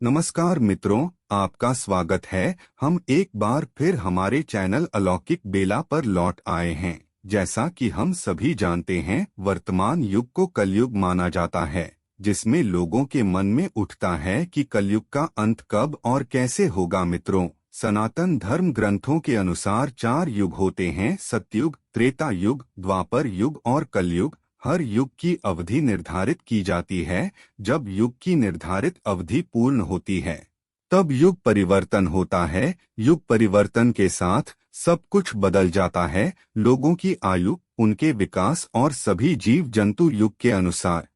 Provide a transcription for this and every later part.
नमस्कार मित्रों, आपका स्वागत है। हम एक बार फिर हमारे चैनल अलौकिक बेला पर लौट आए हैं। जैसा कि हम सभी जानते हैं, वर्तमान युग को कलयुग माना जाता है, जिसमें लोगों के मन में उठता है कि कलयुग का अंत कब और कैसे होगा। मित्रों, सनातन धर्म ग्रंथों के अनुसार 4 युग होते हैं: सतयुग, त्रेता युग, द्वापर युग और कलयुग। हर युग की अवधि निर्धारित की जाती है। जब युग की निर्धारित अवधि पूर्ण होती है, तब युग परिवर्तन होता है। युग परिवर्तन के साथ सब कुछ बदल जाता है। लोगों की आयु, उनके विकास और सभी जीव जंतु युग के अनुसार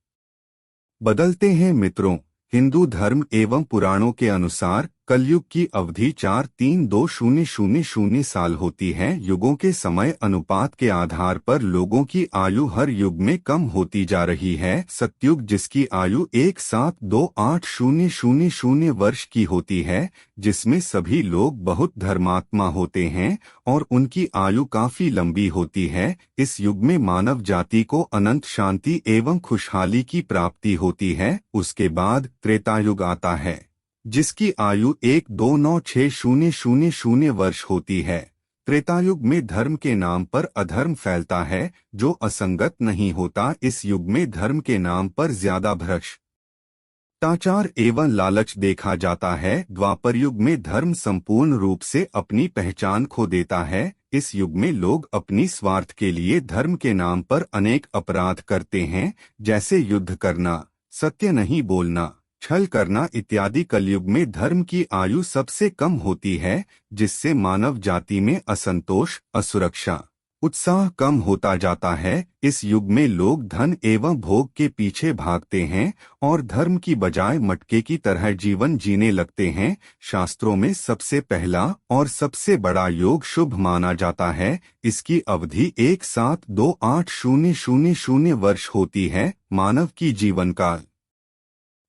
बदलते हैं। मित्रों, हिंदू धर्म एवं पुराणों के अनुसार कलयुग की अवधि 43200 साल होती है। युगों के समय अनुपात के आधार पर लोगों की आयु हर युग में कम होती जा रही है। सतयुग, जिसकी आयु 172800 वर्ष की होती है, जिसमें सभी लोग बहुत धर्मात्मा होते हैं और उनकी आयु काफी लंबी होती है। इस युग में मानव जाति को अनंत शांति एवं खुशहाली की प्राप्ति होती है। उसके बाद त्रेतायुग आता है, जिसकी आयु 129600 वर्ष होती है। त्रेतायुग में धर्म के नाम पर अधर्म फैलता है, जो असंगत नहीं होता। इस युग में धर्म के नाम पर ज्यादा भ्रष्टाचार एवं लालच देखा जाता है। द्वापर युग में धर्म संपूर्ण रूप से अपनी पहचान खो देता है। इस युग में लोग अपनी स्वार्थ के लिए धर्म के नाम पर अनेक अपराध करते हैं, जैसे युद्ध करना, सत्य नहीं बोलना, छल करना इत्यादि। कलयुग में धर्म की आयु सबसे कम होती है, जिससे मानव जाति में असंतोष, असुरक्षा, उत्साह कम होता जाता है। इस युग में लोग धन एवं भोग के पीछे भागते हैं और धर्म की बजाय मटके की तरह जीवन जीने लगते हैं। शास्त्रों में सबसे पहला और सबसे बड़ा योग शुभ माना जाता है। इसकी अवधि 172800 वर्ष होती है। मानव की जीवन काल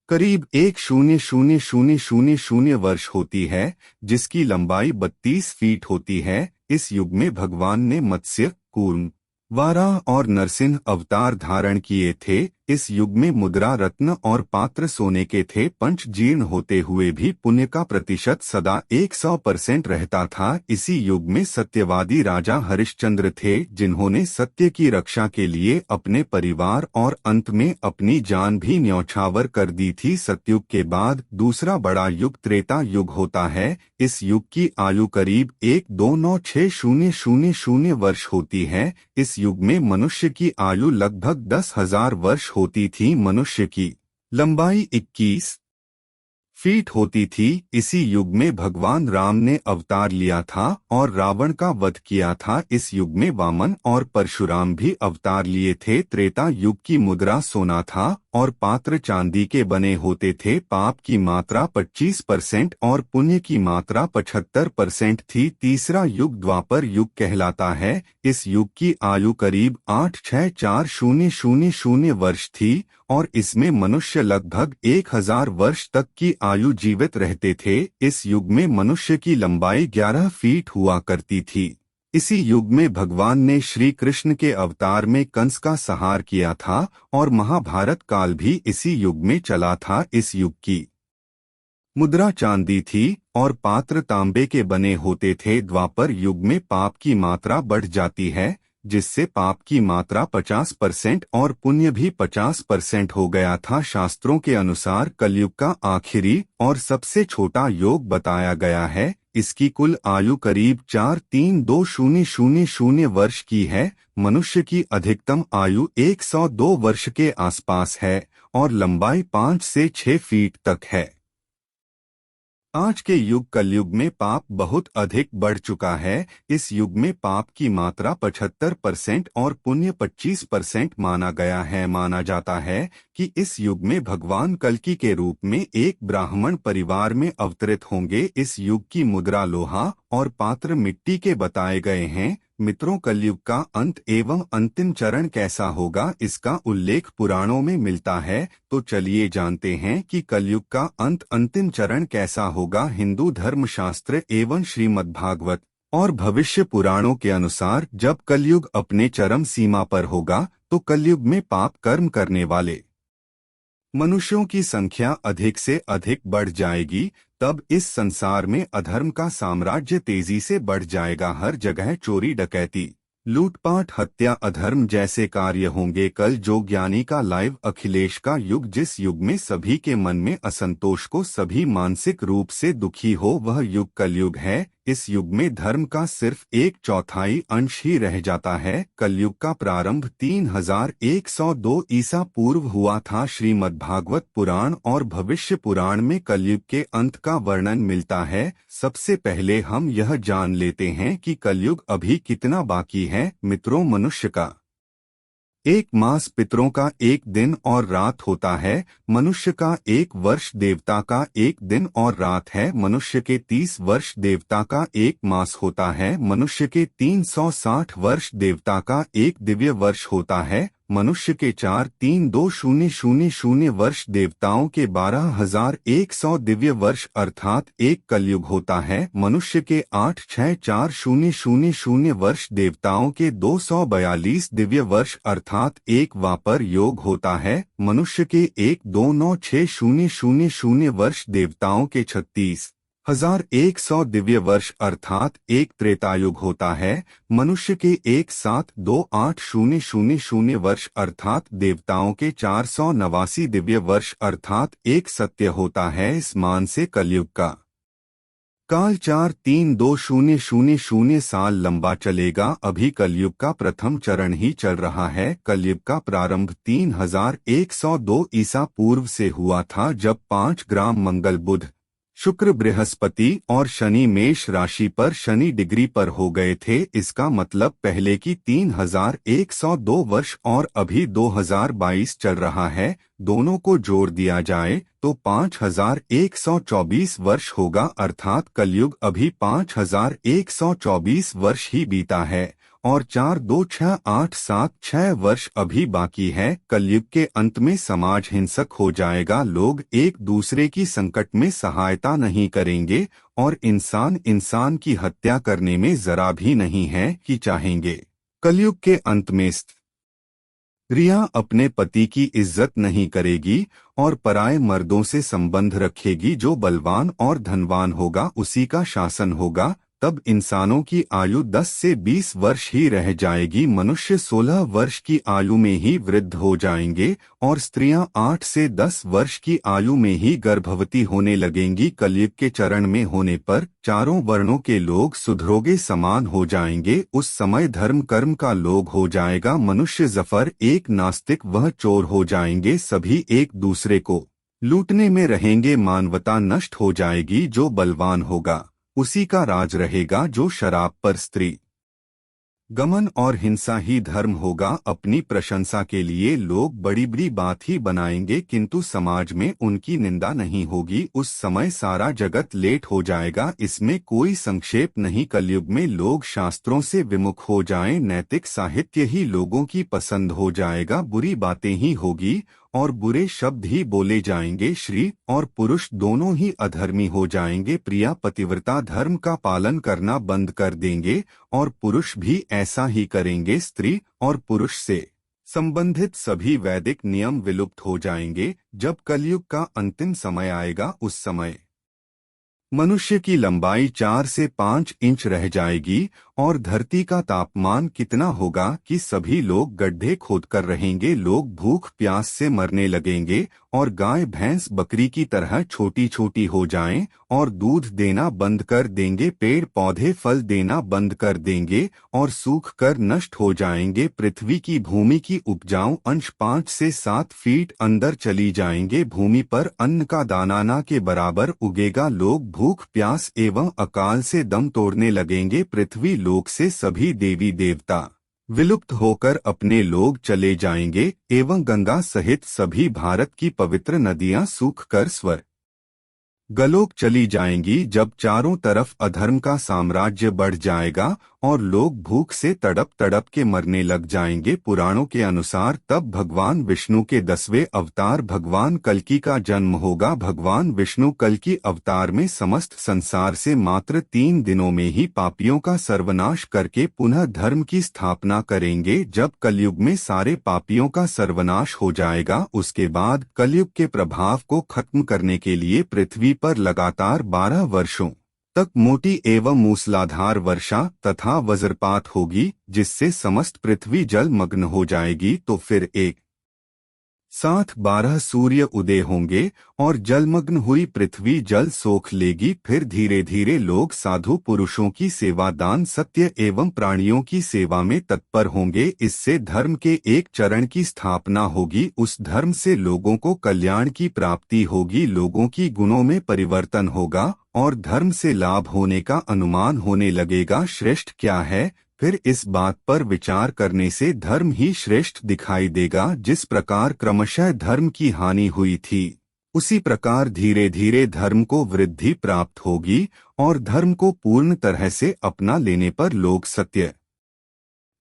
करीब 100000 वर्ष होती है, जिसकी लंबाई 32 फीट होती है। इस युग में भगवान ने मत्स्य, कूर्म, वाराह और नरसिंह अवतार धारण किए थे। इस युग में मुद्रा, रत्न और पात्र सोने के थे। पंच जीर्ण होते हुए भी पुण्य का प्रतिशत सदा 100% रहता था। इसी युग में सत्यवादी राजा हरिश्चंद्र थे, जिन्होंने सत्य की रक्षा के लिए अपने परिवार और अंत में अपनी जान भी न्यौछावर कर दी थी। सतयुग के बाद दूसरा बड़ा युग त्रेता युग होता है। इस युग की आयु करीब 129600 वर्ष होती है। इस युग में मनुष्य की आयु लगभग 10,000 वर्ष होती थी। मनुष्य की लंबाई 21 फीट होती थी। इसी युग में भगवान राम ने अवतार लिया था और रावण का वध किया था। इस युग में वामन और परशुराम भी अवतार लिए थे। त्रेता युग की मुद्रा सोना था और पात्र चांदी के बने होते थे। पाप की मात्रा 25% और पुण्य की मात्रा 75% थी। तीसरा युग द्वापर युग कहलाता है। इस युग की आयु करीब 86400 वर्ष थी और इसमें मनुष्य लगभग 1000 वर्ष तक की आयु जीवित रहते थे। इस युग में मनुष्य की लंबाई 11 फीट हुआ करती थी। इसी युग में भगवान ने श्री कृष्ण के अवतार में कंस का संहार किया था और महाभारत काल भी इसी युग में चला था। इस युग की मुद्रा चांदी थी और पात्र तांबे के बने होते थे। द्वापर युग में पाप की मात्रा बढ़ जाती है, जिससे पाप की मात्रा 50% और पुण्य भी 50% हो गया था। शास्त्रों के अनुसार कलयुग का आखिरी और सबसे छोटा योग बताया गया है। इसकी कुल आयु करीब 43200 वर्ष की है। मनुष्य की अधिकतम आयु 102 वर्ष के आसपास है और लंबाई 5 से 6 फीट तक है। आज के युग कलयुग में पाप बहुत अधिक बढ़ चुका है। इस युग में पाप की मात्रा 75% और पुण्य 25% माना गया है। माना जाता है कि इस युग में भगवान कल्कि के रूप में एक ब्राह्मण परिवार में अवतरित होंगे। इस युग की मुद्रा लोहा और पात्र मिट्टी के बताए गए हैं। मित्रों, कलयुग का अंत एवं अंतिम चरण कैसा होगा, इसका उल्लेख पुराणों में मिलता है। तो चलिए जानते हैं कि कलयुग का अंत, अंतिम चरण कैसा होगा। हिंदू धर्मशास्त्र एवं श्रीमद्भागवत और भविष्य पुराणों के अनुसार जब कलयुग अपने चरम सीमा पर होगा, तो कलयुग में पाप कर्म करने वाले मनुष्यों की संख्या अधिक से अधिक बढ़ जाएगी, तब इस संसार में अधर्म का साम्राज्य तेजी से बढ़ जाएगा। हर जगह चोरी डकैती, लूटपाट, हत्या, अधर्म जैसे कार्य होंगे। कल जो ज्ञानी का लाइव अखिलेश का युग, जिस युग में सभी के मन में असंतोष को सभी मानसिक रूप से दुखी हो, वह युग कलयुग है। इस युग में धर्म का सिर्फ 1/4 अंश ही रह जाता है। कलयुग का प्रारंभ 3102 ईसा पूर्व हुआ था। श्रीमद्भागवत पुराण और भविष्य पुराण में कलयुग के अंत का वर्णन मिलता है। सबसे पहले हम यह जान लेते हैं कि कलयुग अभी कितना बाकी है। मित्रों, मनुष्य का एक मास पितरों का एक दिन और रात होता है। मनुष्य का एक वर्ष देवता का एक दिन और रात है। मनुष्य के 30 वर्ष देवता का एक मास होता है। मनुष्य के 360 वर्ष देवता का एक दिव्य वर्ष होता है। मनुष्य के 43200 वर्ष देवताओं के 12,100 दिव्य वर्ष अर्थात एक कलयुग होता है। मनुष्य के 86400 वर्ष देवताओं के 242 दिव्य वर्ष अर्थात एक वापर योग होता है। मनुष्य के 1296000 वर्ष देवताओं के 36,100 दिव्य वर्ष अर्थात एक त्रेतायुग होता है। मनुष्य के 1728000 वर्ष अर्थात देवताओं के 489 दिव्य वर्ष अर्थात एक सत्य होता है। इस मान से कलयुग का काल 43200 साल लंबा चलेगा। अभी कलयुग का प्रथम चरण ही चल रहा है। कलयुग का प्रारंभ 3102 ईसा पूर्व से हुआ था, जब 5 ग्राम मंगल, बुध, शुक्र, बृहस्पति और शनि मेष राशि पर शनि डिग्री पर हो गए थे। इसका मतलब पहले की 3102 वर्ष और अभी 2022 चल रहा है, दोनों को जोड़ दिया जाए तो 5124 वर्ष होगा। अर्थात कलयुग अभी 5124 वर्ष ही बीता है और 426,876 वर्ष अभी बाकी है। कलयुग के अंत में समाज हिंसक हो जाएगा। लोग एक दूसरे की संकट में सहायता नहीं करेंगे और इंसान इंसान की हत्या करने में जरा भी नहीं है कि चाहेंगे। कलयुग के अंत में स्त्रियां अपने पति की इज्जत नहीं करेगी और पराये मर्दों से संबंध रखेगी। जो बलवान और धनवान होगा उसी का शासन होगा। तब इंसानों की आयु 10 से 20 वर्ष ही रह जाएगी। मनुष्य 16 वर्ष की आयु में ही वृद्ध हो जाएंगे और स्त्रियां 8 से 10 वर्ष की आयु में ही गर्भवती होने लगेंगी। कलयुग के चरण में होने पर चारों वर्णों के लोग सुधरोगे समान हो जाएंगे। उस समय धर्म कर्म का लोग हो जाएगा। मनुष्य जफर एक नास्तिक वह चोर हो जाएंगे। सभी एक दूसरे को लूटने में रहेंगे। मानवता नष्ट हो जाएगी। जो बलवान होगा उसी का राज रहेगा। जो शराब पर स्त्री गमन और हिंसा ही धर्म होगा। अपनी प्रशंसा के लिए लोग बड़ी बड़ी बात ही बनाएंगे, किंतु समाज में उनकी निंदा नहीं होगी। उस समय सारा जगत लेट हो जाएगा। इसमें कोई संक्षेप नहीं। कलयुग में लोग शास्त्रों से विमुख हो जाएं। नैतिक साहित्य ही लोगों की पसंद हो जाएगा। बुरी बातें ही होगी और बुरे शब्द ही बोले जाएंगे। स्त्री और पुरुष दोनों ही अधर्मी हो जाएंगे। प्रिया पतिव्रता धर्म का पालन करना बंद कर देंगे और पुरुष भी ऐसा ही करेंगे। स्त्री और पुरुष से संबंधित सभी वैदिक नियम विलुप्त हो जाएंगे। जब कलयुग का अंतिम समय आएगा, उस समय मनुष्य की लंबाई 4 से 5 इंच रह जाएगी और धरती का तापमान कितना होगा कि सभी लोग गड्ढे खोदकर रहेंगे। लोग भूख प्यास से मरने लगेंगे और गाय भैंस बकरी की तरह छोटी छोटी हो जाएं और दूध देना बंद कर देंगे। पेड़ पौधे फल देना बंद कर देंगे और सूख कर नष्ट हो जाएंगे। पृथ्वी की भूमि की उपजाऊ अंश 5 से 7 फीट अंदर चली जाएंगे। भूमि पर अन्न का दाना ना के बराबर उगेगा। लोग भूख प्यास एवं अकाल से दम तोड़ने लगेंगे। पृथ्वी लोक से सभी देवी देवता विलुप्त होकर अपने लोग चले जाएंगे एवं गंगा सहित सभी भारत की पवित्र नदियां सूखकर स्वर्ग गलोक चली जाएंगी। जब चारों तरफ अधर्म का साम्राज्य बढ़ जाएगा और लोग भूख से तड़प तड़प के मरने लग जाएंगे। पुराणों के अनुसार तब भगवान विष्णु के 10वें अवतार भगवान कल्कि का जन्म होगा। भगवान विष्णु कल्कि अवतार में समस्त संसार से मात्र 3 दिनों में ही पापियों का सर्वनाश करके पुनः धर्म की स्थापना करेंगे। जब कलयुग में सारे पापियों का सर्वनाश हो जाएगा, उसके बाद कलयुग के प्रभाव को खत्म करने के लिए पृथ्वी पर लगातार 12 वर्षों तक मोटी एवं मूसलाधार वर्षा तथा वज्रपात होगी, जिससे समस्त पृथ्वी जलमग्न हो जाएगी। तो फिर एक साथ 12 सूर्य उदय होंगे और जलमग्न हुई पृथ्वी जल सोख लेगी। फिर धीरे धीरे लोग साधु पुरुषों की सेवा, दान, सत्य एवं प्राणियों की सेवा में तत्पर होंगे। इससे धर्म के एक चरण की स्थापना होगी। उस धर्म से लोगों को कल्याण की प्राप्ति होगी, लोगों की गुणों में परिवर्तन होगा और धर्म से लाभ होने का अनुमान होने लगेगा। श्रेष्ठ क्या है? फिर इस बात पर विचार करने से धर्म ही श्रेष्ठ दिखाई देगा। जिस प्रकार क्रमशः धर्म की हानि हुई थी, उसी प्रकार धीरे धीरे धर्म को वृद्धि प्राप्त होगी और धर्म को पूर्ण तरह से अपना लेने पर लोग सत्य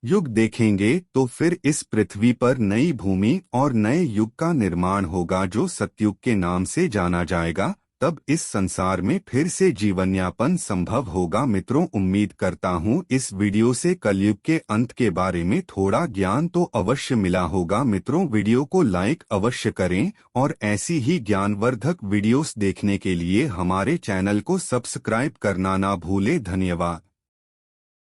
युग देखेंगे। तो फिर इस पृथ्वी पर नई भूमि और नए युग का निर्माण होगा, जो सतयुग के नाम से जाना जाएगा। तब इस संसार में फिर से जीवनयापन संभव होगा। मित्रों, उम्मीद करता हूँ इस वीडियो से कलयुग के अंत के बारे में थोड़ा ज्ञान तो अवश्य मिला होगा। मित्रों, वीडियो को लाइक अवश्य करें और ऐसी ही ज्ञानवर्धक वीडियोस देखने के लिए हमारे चैनल को सब्सक्राइब करना ना भूलें। धन्यवाद।